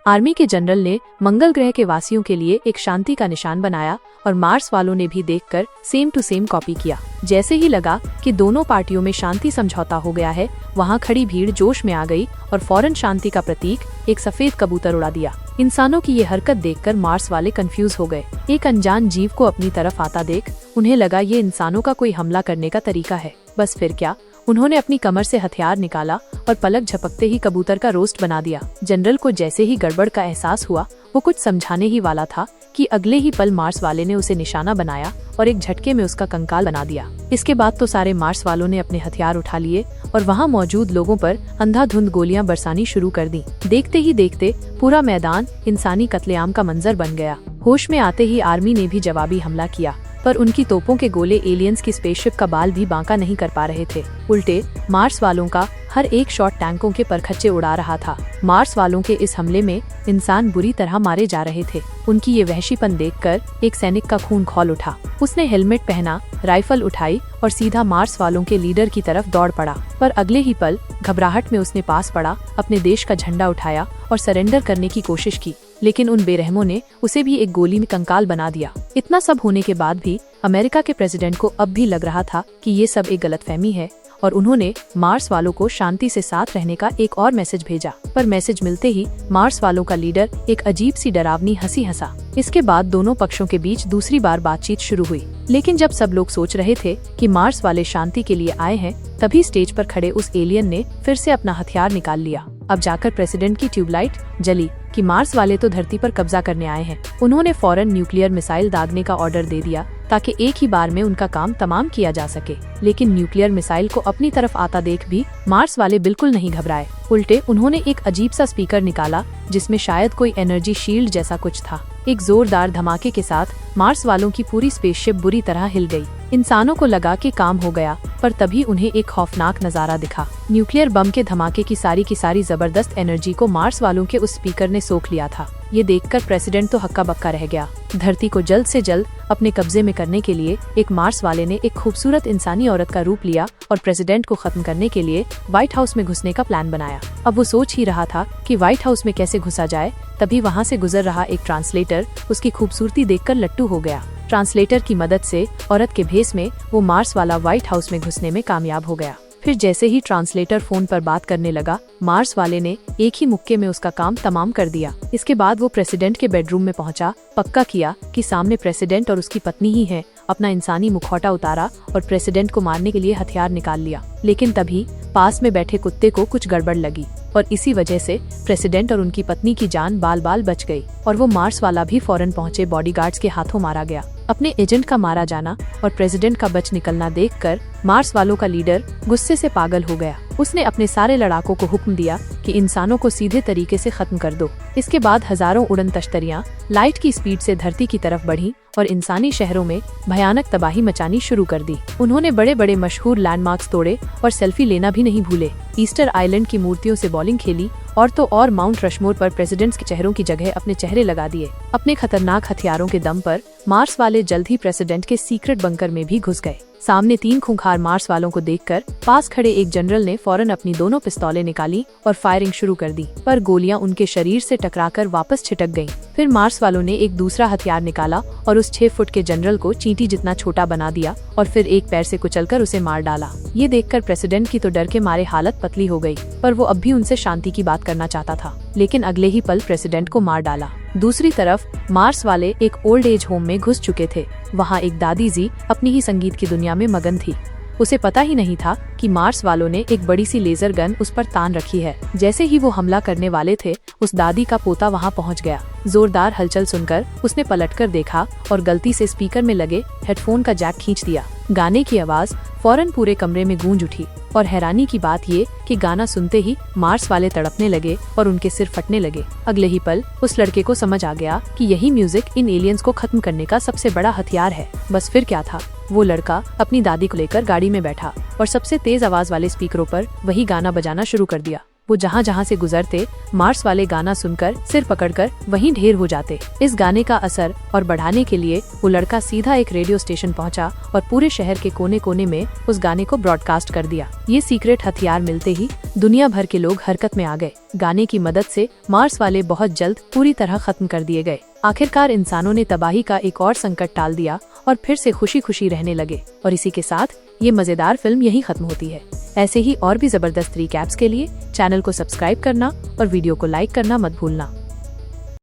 Army के general ने मंगल ग्रह के वासियों के लिए एक शांति का निशान बनाया और मार्स वालों ने भी देखकर सेम टू सेम कॉपी किया। जैसे ही लगा कि दोनों पार्टियों में शांति समझौता हो गया है, वहाँ खड़ी भीड़ जोश में आ गई और फौरन शांति का प्रतीक एक सफेद कबूतर उड़ा दिया। इंसानों की ये हरकत देखकर मार्स वाले कंफ्यूज हो गए। एक अनजान जीव को अपनी तरफ आता देख उन्हें लगा ये इंसानों का कोई हमला करने का तरीका है। बस फिर क्या, उन्होंने अपनी कमर से हथियार निकाला और पलक झपकते ही कबूतर का रोस्ट बना दिया। जनरल को जैसे ही गड़बड़ का एहसास हुआ, वो कुछ समझाने ही वाला था कि अगले ही पल मार्स वाले ने उसे निशाना बनाया और एक झटके में उसका कंकाल बना दिया। इसके बाद तो सारे मार्स वालों ने अपने हथियार उठा लिए और वहाँ मौजूद लोगों पर अंधाधुंध गोलियां बरसानी शुरू कर दी। देखते ही देखते पूरा मैदान इंसानी कत्लेआम का मंजर बन गया। होश में आते ही आर्मी ने भी जवाबी हमला किया, पर उनकी तोपों के गोले एलियंस की स्पेसशिप का बाल भी बांका नहीं कर पा रहे थे। उल्टे मार्स वालों का हर एक शॉट टैंकों के परखच्चे उड़ा रहा था। मार्स वालों के इस हमले में इंसान बुरी तरह मारे जा रहे थे। उनकी ये वहशीपन देखकर एक सैनिक का खून खौल उठा। उसने हेलमेट पहना, राइफल उठाई और सीधा मार्स वालों के लीडर की तरफ दौड़ पड़ा। पर अगले ही पल घबराहट में उसने पास पड़ा, अपने देश का झंडा उठाया और सरेंडर करने की कोशिश की, लेकिन उन बेरहमों ने उसे भी एक गोली में कंकाल बना दिया। इतना सब होने के बाद भी अमेरिका के प्रेसिडेंट को अब भी लग रहा था कि ये सब एक गलतफहमी है और उन्होंने मार्स वालों को शांति से साथ रहने का एक और मैसेज भेजा। पर मैसेज मिलते ही मार्स वालों का लीडर एक अजीब सी डरावनी हंसी हंसा। इसके बाद दोनों पक्षों के बीच दूसरी बार बातचीत शुरू हुई। लेकिन जब सब लोग सोच रहे थे कि मार्स वाले शांति के लिए आए हैं, तभी स्टेज पर खड़े उस एलियन ने फिर से अपना हथियार निकाल लिया। अब जाकर प्रेसिडेंट की ट्यूबलाइट जली कि मार्स वाले तो धरती पर कब्जा करने आए हैं। उन्होंने फौरन न्यूक्लियर मिसाइल दागने का ऑर्डर दे दिया ताकि एक ही बार में उनका काम तमाम किया जा सके। लेकिन न्यूक्लियर मिसाइल को अपनी तरफ आता देख भी मार्स वाले बिल्कुल नहीं घबराए। उल्टे उन्होंने एक अजीब सा स्पीकर निकाला जिसमें शायद कोई एनर्जी शील्ड जैसा कुछ था। एक जोरदार धमाके के साथ मार्स वालों की पूरी स्पेसशिप बुरी तरह हिल गई। इंसानों को लगा कि काम हो गया, पर तभी उन्हें एक खौफनाक नजारा दिखा। न्यूक्लियर बम के धमाके की सारी जबरदस्त एनर्जी को मार्स वालों के उस स्पीकर ने सोख लिया था। ये देखकर प्रेसिडेंट तो हक्का बक्का रह गया। धरती को जल्द से जल्द अपने कब्जे में करने के लिए एक मार्स वाले ने एक खूबसूरत इंसानी औरत का रूप लिया और प्रेसिडेंट को खत्म करने के लिए व्हाइट हाउस में घुसने का प्लान बनाया। अब वो सोच ही रहा था कि व्हाइट हाउस में कैसे घुसा जाए, तभी वहाँ से गुजर रहा एक ट्रांसलेटर उसकी खूबसूरती देखकर लट्टू हो गया। ट्रांसलेटर की मदद से औरत के भेस में वो मार्स वाला व्हाइट हाउस में घुसने में कामयाब हो गया। फिर जैसे ही ट्रांसलेटर फोन पर बात करने लगा, मार्स वाले ने एक ही मुक्के में उसका काम तमाम कर दिया। इसके बाद वो प्रेसिडेंट के बेडरूम में पहुंचा, पक्का किया कि सामने प्रेसिडेंट और उसकी पत्नी ही है, अपना इंसानी मुखौटा उतारा और प्रेसिडेंट को मारने के लिए हथियार निकाल लिया। लेकिन तभी पास में बैठे कुत्ते को कुछ गड़बड़ लगी और इसी वजह से प्रेसिडेंट और उनकी पत्नी की जान बाल बाल बच गई और वो मार्स वाला भी फौरन पहुंचे बॉडीगार्ड्स के हाथों मारा गया। अपने एजेंट का मारा जाना और प्रेसिडेंट का बच निकलना देखकर मार्स वालों का लीडर गुस्से से पागल हो गया। उसने अपने सारे लड़ाकों को हुक्म दिया कि इंसानों को सीधे तरीके से खत्म कर दो। इसके बाद हजारों उड़न तश्तरियां लाइट की स्पीड से धरती की तरफ बढ़ी और इंसानी शहरों में भयानक तबाही मचानी शुरू कर दी। उन्होंने बड़े बड़े मशहूर लैंडमार्क्स तोड़े और सेल्फी लेना भी नहीं भूले। ईस्टर आइलैंड की मूर्तियों से बॉलिंग खेली और तो और माउंट रशमोर पर प्रेसिडेंट्स के चेहरों की जगह अपने चेहरे लगा दिए। अपने खतरनाक हथियारों के दम पर मार्स वाले जल्द ही प्रेसिडेंट के सीक्रेट बंकर में भी घुस गए। सामने 3 खूंखार मार्स वालों को देखकर पास खड़े एक जनरल ने फौरन अपनी दोनों पिस्तौलें निकाली और फायरिंग शुरू कर दी, पर गोलियां उनके शरीर से टकराकर वापस छिटक गईं। फिर मार्स वालों ने एक दूसरा हथियार निकाला और उस 6 फुट के जनरल को चींटी जितना छोटा बना दिया और फिर एक पैर से कुचलकर उसे मार डाला। ये देखकर प्रेसिडेंट की तो डर के मारे हालत पतली हो गई, पर वो अब भी उनसे शांति की बात करना चाहता था। लेकिन अगले ही पल प्रेसिडेंट को मार डाला। दूसरी तरफ मार्स वाले एक ओल्ड एज होम में घुस चुके थे। वहाँ एक दादी जी अपनी ही संगीत की दुनिया में मगन थी। उसे पता ही नहीं था कि मार्स वालों ने एक बड़ी सी लेजर गन उस पर तान रखी है। जैसे ही वो हमला करने वाले थे, उस दादी का पोता वहाँ पहुँच गया। जोरदार हलचल सुनकर उसने पलटकर देखा और गलती से स्पीकर में लगे हेडफोन का जैक खींच दिया। गाने की आवाज फौरन पूरे कमरे में गूंज उठी और हैरानी की बात ये कि गाना सुनते ही मार्स वाले तड़पने लगे और उनके सिर फटने लगे। अगले ही पल उस लड़के को समझ आ गया कि यही म्यूजिक इन एलियंस को खत्म करने का सबसे बड़ा हथियार है। बस फिर क्या था, वो लड़का अपनी दादी को लेकर गाड़ी में बैठा और सबसे तेज आवाज वाले स्पीकरों पर वही गाना बजाना शुरू कर दिया। वो जहाँ जहाँ से गुजरते मार्स वाले गाना सुनकर सिर पकड़कर वहीं ढेर हो जाते। इस गाने का असर और बढ़ाने के लिए वो लड़का सीधा एक रेडियो स्टेशन पहुंचा और पूरे शहर के कोने कोने में उस गाने को ब्रॉडकास्ट कर दिया। ये सीक्रेट हथियार मिलते ही दुनिया भर के लोग हरकत में आ गए। गाने की मदद से मार्स वाले बहुत जल्द पूरी तरह खत्म कर दिए गए। आखिरकार इंसानों ने तबाही का एक और संकट टाल दिया और फिर से खुशी खुशी रहने लगे। और इसी के साथ ये मजेदार फिल्म यहीं खत्म होती है। ऐसे ही और भी जबरदस्त रिकैप्स के लिए चैनल को सब्सक्राइब करना और वीडियो को लाइक करना मत भूलना।